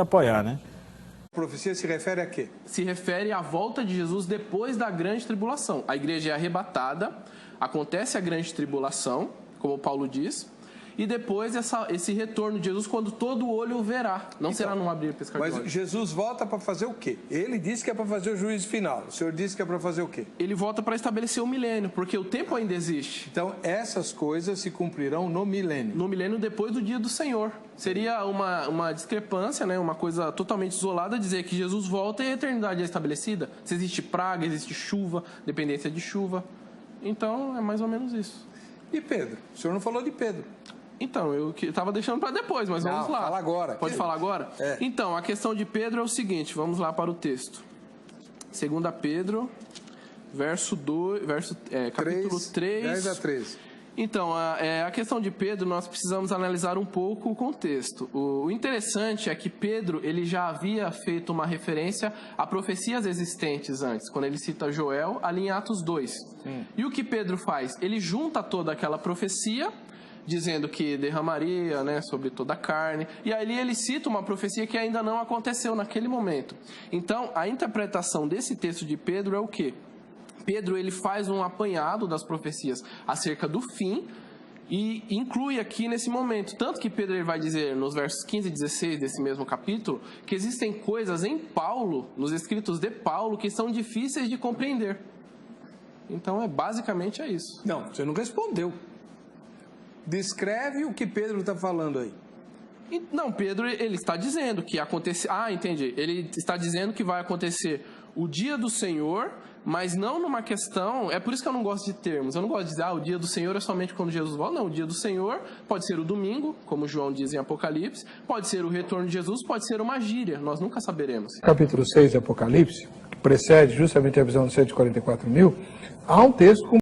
apoiar, né? A profecia se refere a quê? Se refere à volta de Jesus depois da grande tribulação. A igreja é arrebatada, acontece a grande tribulação, como Paulo diz, e depois esse retorno de Jesus, quando todo olho o verá. Não será num abrir e piscar de olhos. Mas Jesus volta para fazer o quê? Ele disse que é para fazer o juízo final. O senhor disse que é para fazer o quê? Ele volta para estabelecer o milênio, porque o tempo ainda existe. Então, essas coisas se cumprirão no milênio. No milênio depois do dia do Senhor. Seria uma discrepância, né? Uma coisa totalmente isolada, dizer que Jesus volta e a eternidade é estabelecida. Se existe praga, existe chuva, dependência de chuva. Então, é mais ou menos isso. E Pedro? O senhor não falou de Pedro. Então, eu estava deixando para depois, mas vamos lá. Fala agora. Pode falar agora? É. Então, a questão de Pedro é o seguinte, vamos lá para o texto. 2 Pedro, capítulo 3. 10 a 13. Então, a questão de Pedro, nós precisamos analisar um pouco o contexto. O interessante é que Pedro, ele já havia feito uma referência a profecias existentes antes, quando ele cita Joel, ali em Atos 2. E o que Pedro faz? Ele junta toda aquela profecia, dizendo que derramaria, né, sobre toda a carne. E ali ele cita uma profecia que ainda não aconteceu naquele momento. Então, a interpretação desse texto de Pedro é o quê? Pedro, ele faz um apanhado das profecias acerca do fim e inclui aqui nesse momento. Tanto que Pedro ele vai dizer nos versos 15 e 16 desse mesmo capítulo que existem coisas em Paulo, nos escritos de Paulo, que são difíceis de compreender. Então, basicamente é isso. Não, você não respondeu. Descreve o que Pedro está falando aí. Não, Pedro, ele está dizendo que acontece... Ah, entendi. Ele está dizendo que vai acontecer o dia do Senhor, mas não numa questão... É por isso que eu não gosto de termos. Eu não gosto de dizer, o dia do Senhor é somente quando Jesus volta. Não, o dia do Senhor pode ser o domingo, como João diz em Apocalipse, pode ser o retorno de Jesus, pode ser uma gíria. Nós nunca saberemos. Capítulo 6 de Apocalipse, que precede justamente a visão dos 144 mil, há um texto com